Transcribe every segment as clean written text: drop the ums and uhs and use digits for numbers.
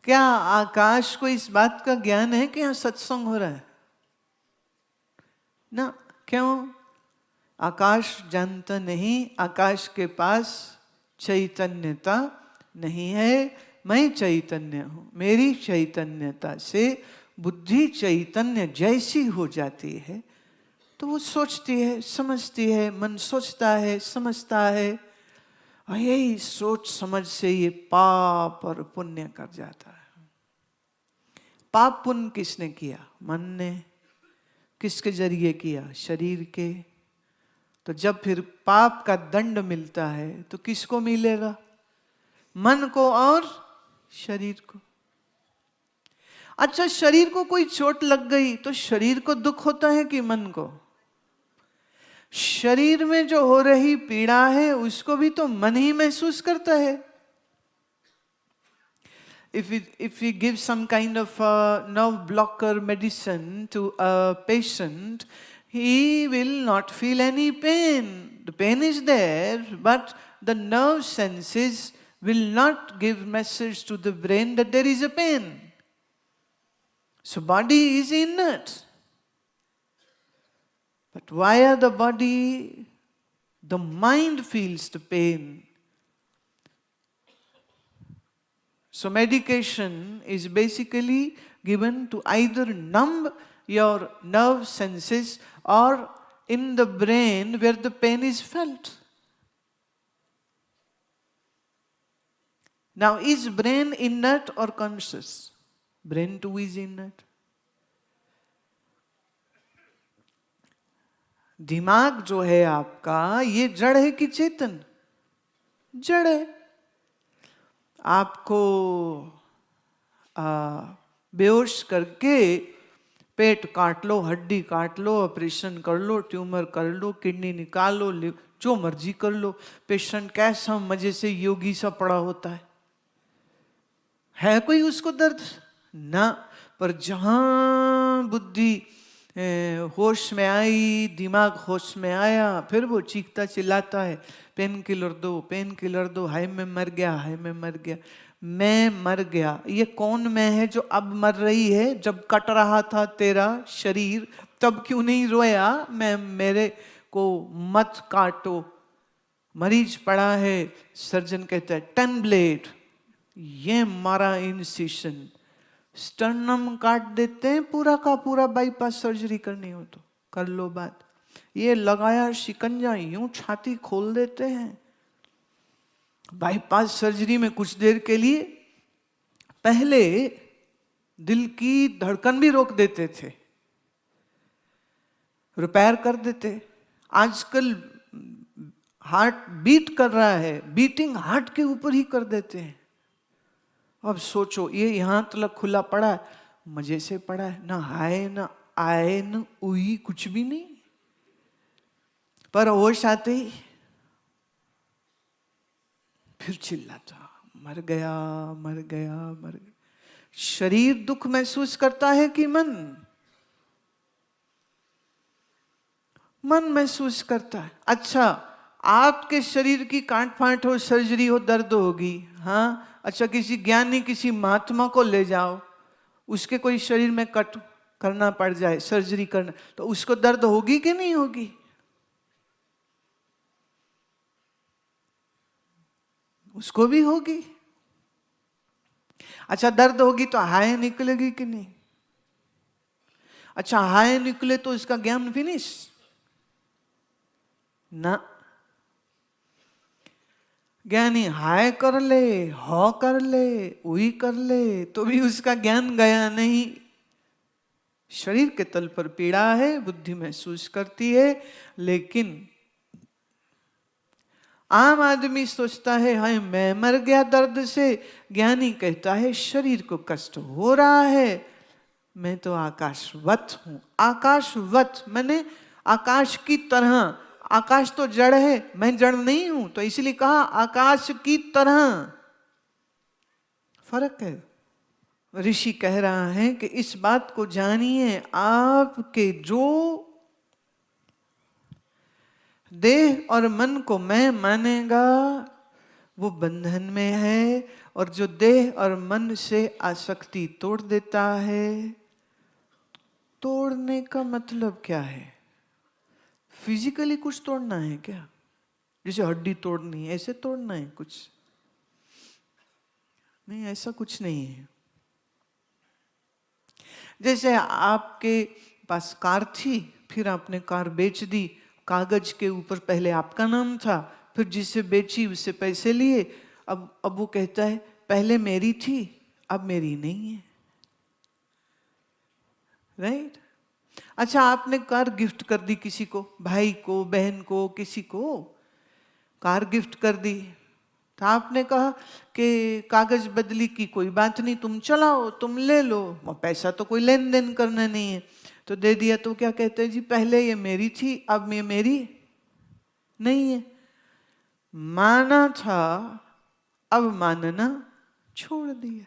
क्या आकाश को इस बात का ज्ञान है कि यहाँ सत्संग हो रहा है? ना, क्यों? आकाश जानता नहीं, आकाश के पास चैतन्यता नहीं है। मैं चैतन्य हूं, मेरी चैतन्यता से बुद्धि चैतन्य जैसी हो जाती है तो वो सोचती है, समझती है, मन सोचता है, समझता है, और यही सोच समझ से ये पाप और पुण्य कर जाता है। पाप पुण्य किसने किया? मन ने। किसके जरिए किया? शरीर के। तो जब फिर पाप का दंड मिलता है तो किसको मिलेगा? मन को और शरीर को। अच्छा, शरीर को कोई चोट लग गई तो शरीर को दुख होता है कि मन को? शरीर में जो हो रही पीड़ा है उसको भी तो मन ही महसूस करता है। If we give some kind of nerve blocker medicine to a patient, he will not feel any pain. The pain is there, but the nerve senses will not give message to the brain that there is a pain. So body is inert. But via the body, the mind feels the pain. So medication is basically given to either numb your nerve senses or in the brain where the pain is felt. Now, is brain inert or conscious? Brain too is inert. दिमाग जो है आपका, ये जड़ है कि चेतन? जड़ है। आपको बेहोश करके पेट काट लो, हड्डी काट लो, ऑपरेशन कर लो, ट्यूमर कर लो, किडनी निकाल लो, जो मर्जी कर लो, पेशेंट कैसा मजे से योगी सा पड़ा होता है कोई उसको दर्द? ना। पर जहां बुद्धि होश में आई, दिमाग होश में आया, फिर वो चीखता चिल्लाता है, पेन किलर दो, पेन किलर दो, हाय मैं मर गया, हाय मैं मर गया। मैं मर गया, ये कौन मैं है जो अब मर रही है? जब कट रहा था तेरा शरीर तब क्यों नहीं रोया? मेरे को मत काटो। मरीज पड़ा है, सर्जन कहता है 10 ब्लेड, ये मारा इंसिशन, स्टर्नम काट देते हैं पूरा का पूरा, बाईपास सर्जरी करनी हो तो कर लो बात। ये लगाया शिकंजा, यूं छाती खोल देते हैं। बाईपास सर्जरी में कुछ देर के लिए पहले दिल की धड़कन भी रोक देते थे, रिपेयर कर देते। आजकल हार्ट बीट कर रहा है, बीटिंग हार्ट के ऊपर ही कर देते हैं। अब सोचो, ये यहां तक खुला पड़ा है, मजे से पड़ा है, ना हाय ना आए न उई, कुछ भी नहीं। पर होश आते ही फिर चिल्लाता, मर गया, मर गया, मर गया। शरीर दुख महसूस करता है कि मन? मन महसूस करता है। अच्छा, आपके शरीर की काट फाट हो, सर्जरी हो, दर्द होगी, हाँ। अच्छा, किसी ज्ञानी, किसी महात्मा को ले जाओ, उसके कोई शरीर में कट करना पड़ जाए, सर्जरी करना, तो उसको दर्द होगी कि नहीं होगी? उसको भी होगी। अच्छा, दर्द होगी तो हाय निकलेगी कि नहीं? अच्छा, हाय निकले तो इसका ज्ञान फिनिश ना। ज्ञानी हाय कर ले, हो कर ले, उई कर ले, तो भी उसका ज्ञान गया नहीं। शरीर के तल पर पीड़ा है, बुद्धि महसूस करती है, लेकिन आम आदमी सोचता है हाय मैं मर गया दर्द से। ज्ञानी कहता है शरीर को कष्ट हो रहा है, मैं तो आकाशवत हूं। आकाशवत माने आकाश की तरह। आकाश तो जड़ है, मैं जड़ नहीं हूं, तो इसलिए कहा आकाश की तरह। फर्क है। ऋषि कह रहा है कि इस बात को जानिए, आपके जो देह और मन को मैं मानेगा, वो बंधन में है, और जो देह और मन से आसक्ति तोड़ देता है। तोड़ने का मतलब क्या है? फिजिकली कुछ तोड़ना है क्या? जैसे हड्डी तोड़नी है ऐसे तोड़ना है कुछ? नहीं, ऐसा कुछ नहीं है। जैसे आपके पास कार थी, फिर आपने कार बेच दी, कागज के ऊपर पहले आपका नाम था, फिर जिसे बेची उससे पैसे लिए, अब वो कहता है पहले मेरी थी अब मेरी नहीं है। राइट? अच्छा, आपने कार गिफ्ट कर दी किसी को, भाई को, बहन को, किसी को कार गिफ्ट कर दी, तो आपने कहा कि कागज बदली की कोई बात नहीं, तुम चलाओ, तुम ले लो, पैसा तो कोई लेन देन करना नहीं है, तो दे दिया। तो क्या कहते हैं जी, पहले ये मेरी थी अब ये मेरी नहीं है। माना था, अब मानना छोड़ दिया।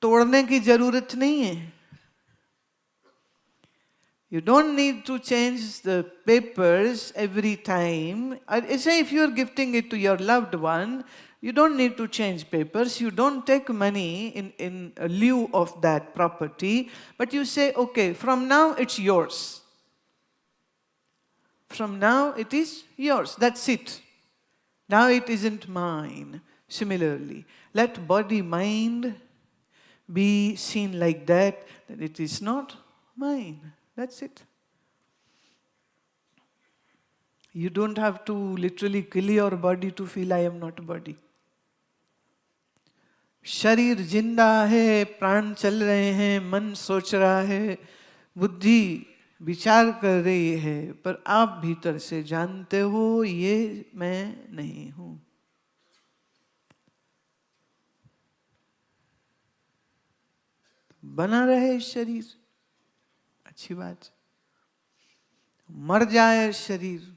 तोड़ने की जरूरत नहीं है। You don't need to change the papers every time. Say if you're gifting it to your loved one, you don't need to change papers. You don't take money in lieu of that property. But you say, okay, from now it's yours. From now it is yours. That's it. Now it isn't mine. Similarly, let body, mind be seen like that it is not mine. That's it. You don't have to literally kill your body to feel I am not body. शरीर जिंदा है, प्राण चल रहे हैं, मन सोच रहा है, बुद्धि विचार कर रही है, पर आप भीतर से जानते हो ये मैं नहीं हूं। बना रहे शरीर, अच्छी बात। मर जाए शरीर,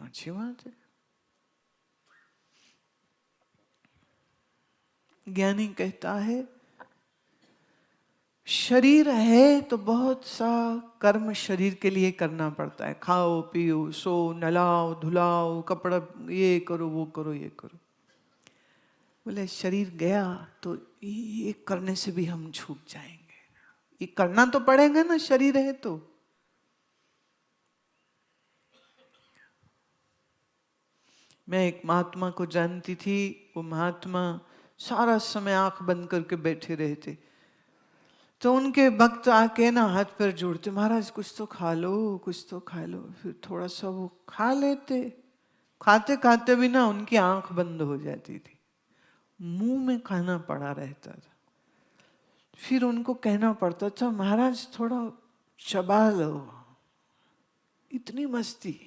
अच्छी बात है। ज्ञानी कहता है शरीर है तो बहुत सा कर्म शरीर के लिए करना पड़ता है। खाओ पियो सो, नलाओ धुलाओ, कपड़ा ये करो वो करो ये करो। बोले शरीर गया तो ये करने से भी हम छूट जाएंगे। ये करना तो पड़ेगा ना, शरीर है तो। मैं एक महात्मा को जानती थी। वो महात्मा सारा समय आंख बंद करके बैठे रहते, तो उनके भक्त आके ना हाथ पैर जोड़ते, महाराज कुछ तो खा लो, कुछ तो खा लो। फिर थोड़ा सा वो खा लेते, खाते खाते भी ना उनकी आंख बंद हो जाती थी, मुंह में खाना पड़ा रहता था। फिर उनको कहना पड़ता था महाराज थोड़ा चबा लो, इतनी मस्ती।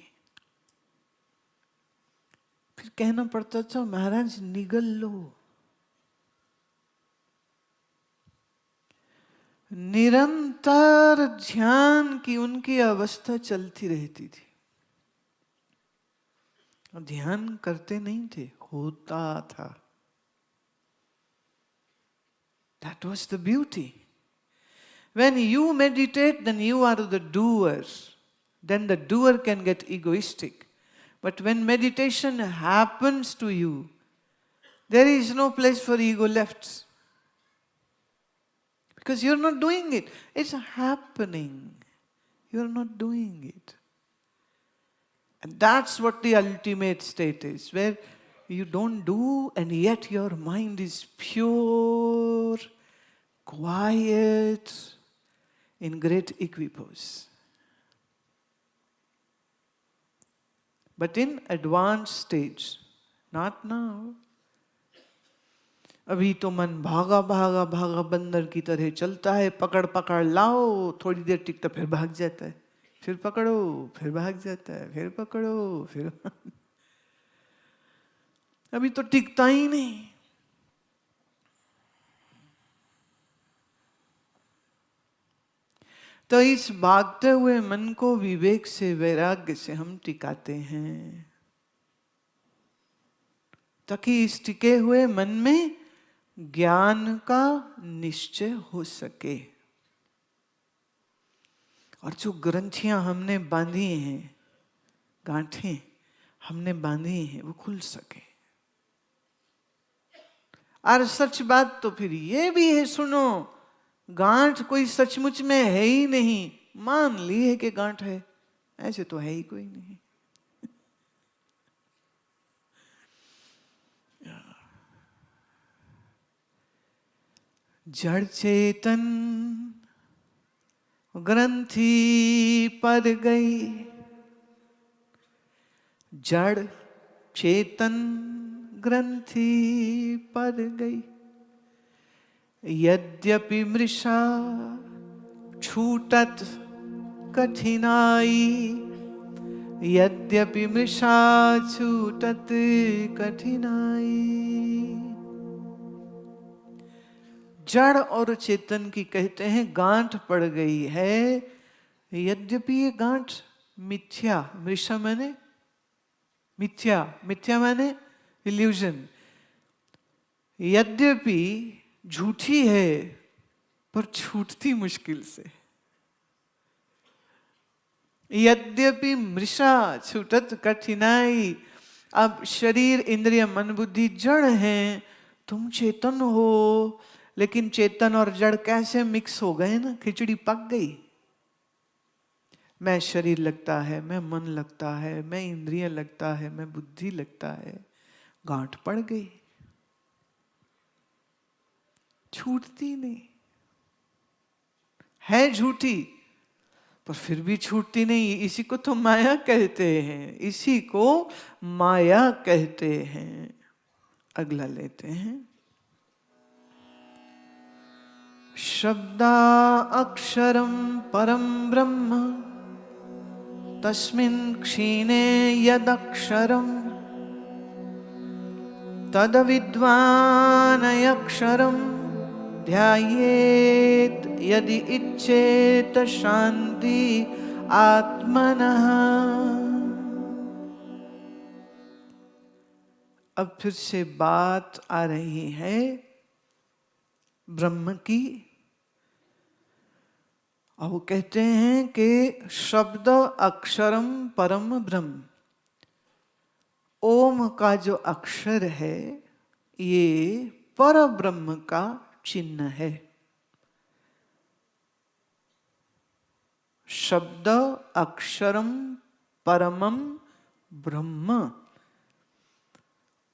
फिर कहना पड़ता था महाराज निगल लो। निरंतर ध्यान की उनकी अवस्था चलती रहती थी। ध्यान करते नहीं थे, होता था। That was the beauty. When you meditate, then you are the doer. Then the doer can get egoistic. But when meditation happens to you, there is no place for ego left. Because you're not doing it. It's happening. You're not doing it. And that's what the ultimate state is, where you don't do and yet your mind is pure, quiet, in great equipoise. But in advanced stage, not now. अभी तो मन भागा भागा भागा बंदर की तरह चलता है, पकड़ पकड़ लाओ, थोड़ी देर टिकता फिर भाग जाता है, फिर पकड़ो फिर भाग जाता है, फिर पकड़ो फिर अभी तो टिकता ही नहीं। तो इस भागते हुए मन को विवेक से, वैराग्य से हम टिकाते हैं, ताकि इस टिके हुए मन में ज्ञान का निश्चय हो सके। और जो ग्रंथियां हमने बांधी हैं, गांठें, हमने बांधी हैं वो खुल सके। और सच बात तो फिर ये भी है, सुनो, गांठ कोई सचमुच में है ही नहीं, मान ली है कि गांठ है, ऐसे तो है ही कोई नहीं। जड़ चेतन ग्रंथि पर गई, जड़ चेतन ग्रंथि पर गई, यद्यपि मृषा छूटत कठिनाई, यद्यपि मृषा छूटत कठिनाई। जड़ और चेतन की कहते हैं गांठ पड़ गई है, यद्यपि ये गांठ मिथ्या, मृषा माने मिथ्या, मिथ्या माने इल्यूजन, यद्यपि झूठी है पर छूटती मुश्किल से। यद्यपि मृषा छूटत कठिनाई। अब शरीर इंद्रिय मन बुद्धि जड़ हैं, तुम चेतन हो, लेकिन चेतन और जड़ कैसे मिक्स हो गए ना, खिचड़ी पक गई। मैं शरीर लगता है, मैं मन लगता है, मैं इंद्रिय लगता है, मैं बुद्धि लगता है, गांठ पड़ गई, छूटती नहीं है, झूठी पर फिर भी छूटती नहीं। इसी को तो माया कहते हैं, इसी को माया कहते हैं। अगला लेते हैं, शब्दा अक्षरम परम ब्रह्म तस्मिन् क्षीणे यदक्षरम तद विद्वान् अक्षरम ध्यायेत यदि इच्छेत शांति आत्मनः। अब फिर से बात आ रही है ब्रह्म की, और वो कहते हैं कि शब्द अक्षरम परम ब्रह्म, ओम का जो अक्षर है ये पर ब्रह्म का चिन्ह है। शब्द अक्षरम परमम ब्रह्म,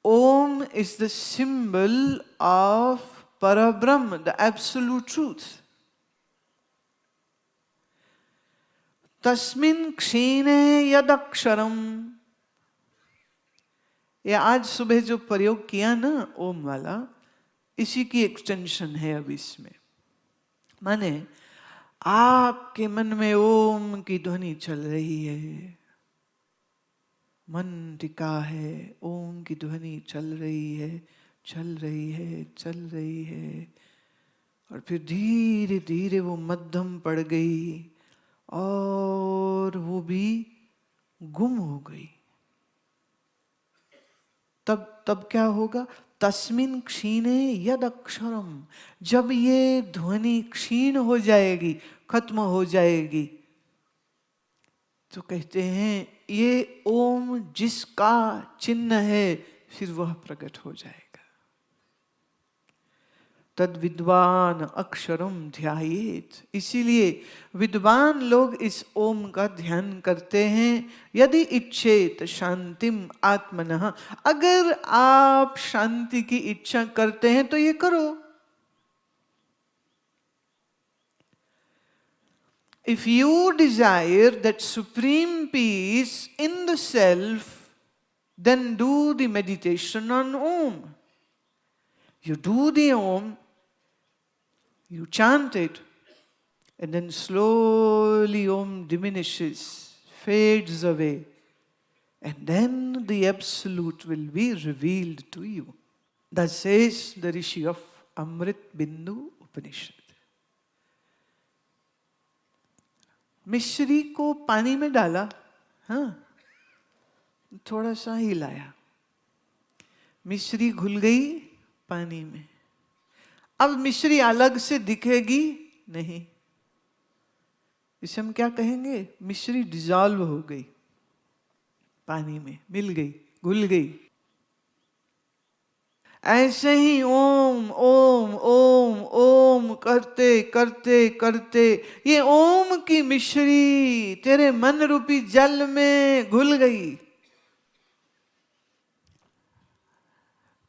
Om is the symbol of Parabrahm, the absolute truth. तस्मिन् क्षीणे यदक्षरम, ये आज सुबह जो प्रयोग किया ना ओम वाला, इसी की एक्सटेंशन है अब इसमें। माने आपके मन में ओम की ध्वनि चल रही है, मन टिका है, ओम की ध्वनि चल रही है, चल रही है, चल रही है, और फिर धीरे धीरे वो मध्यम पड़ गई और वो भी गुम हो गई। तब क्या होगा? तस्मिन् क्षीणे यद अक्षरम, जब ये ध्वनि क्षीण हो जाएगी, खत्म हो जाएगी, तो कहते हैं ये ओम जिसका चिन्ह है फिर वह प्रकट हो जाएगा। तद विद्वान अक्षरम ध्यायेत, इसीलिए विद्वान लोग इस ओम का ध्यान करते हैं। यदि इच्छेत शांतिम आत्मनः, अगर आप शांति की इच्छा करते हैं तो ये करो। If you desire that supreme peace in the self, then do the meditation on Om. You do the Om, you chant it, and then slowly Om diminishes, fades away, and then the Absolute will be revealed to you. Thus says the Rishi of Amrit Bindu Upanishad. मिश्री को पानी में डाला, हाँ, थोड़ा सा हिलाया, मिश्री घुल गई पानी में। अब मिश्री अलग से दिखेगी नहीं, इसे हम क्या कहेंगे? मिश्री डिजॉल्व हो गई। पानी में मिल गई, घुल गई। ऐसे ही ओम ओम ओम ओम करते करते करते ये ओम की मिश्री तेरे मन रूपी जल में घुल गई।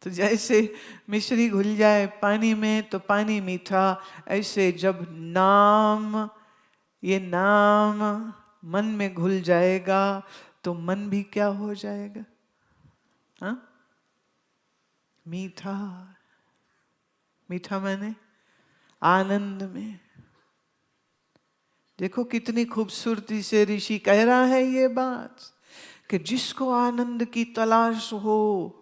तो जैसे मिश्री घुल जाए पानी में तो पानी मीठा, ऐसे जब नाम, ये नाम मन में घुल जाएगा तो मन भी क्या हो जाएगा? हाँ, मीठा। मीठा माने आनंद में। देखो कितनी खूबसूरती से ऋषि कह रहा है ये बात कि जिसको आनंद की तलाश हो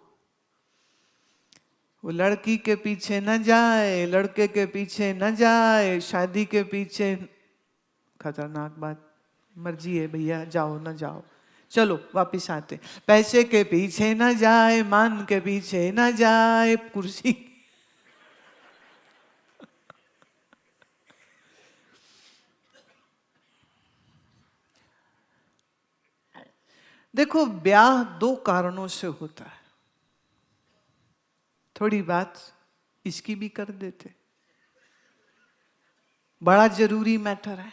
वो लड़की के पीछे न जाए, लड़के के पीछे न जाए, शादी के पीछे। खतरनाक बात, मर्जी है भैया, जाओ ना जाओ, चलो वापिस आते। पैसे के पीछे न जाए, मान के पीछे न जाए, कुर्सी। देखो ब्याह दो कारणों से होता है। थोड़ी बात इसकी भी कर देते, बड़ा जरूरी मैटर है।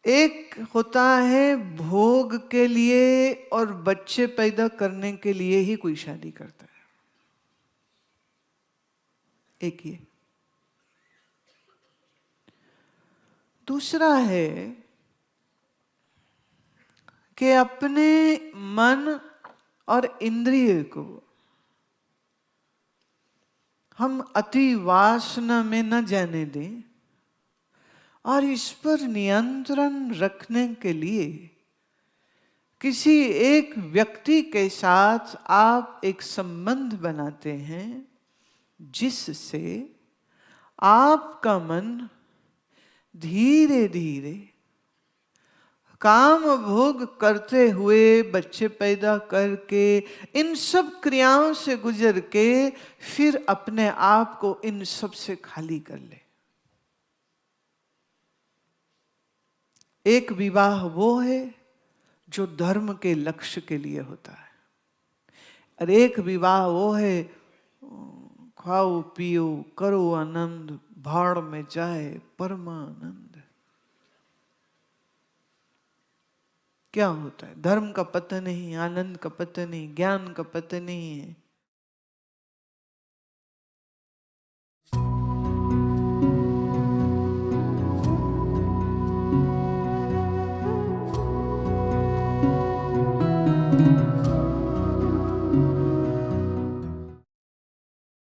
एक होता है भोग के लिए और बच्चे पैदा करने के लिए ही कोई शादी करता है, एक ये। दूसरा है कि अपने मन और इंद्रिय को हम अति वासना में न जाने दें और इस पर नियंत्रण रखने के लिए किसी एक व्यक्ति के साथ आप एक संबंध बनाते हैं जिससे आपका मन धीरे धीरे काम भोग करते हुए, बच्चे पैदा करके, इन सब क्रियाओं से गुजर के फिर अपने आप को इन सब से खाली कर ले। एक विवाह वो है जो धर्म के लक्ष्य के लिए होता है, और एक विवाह वो है खाओ पियो करो आनंद, भाड़ में जाए परमानंद। क्या होता है? धर्म का पता नहीं, आनंद का पता नहीं, ज्ञान का पता नहीं है।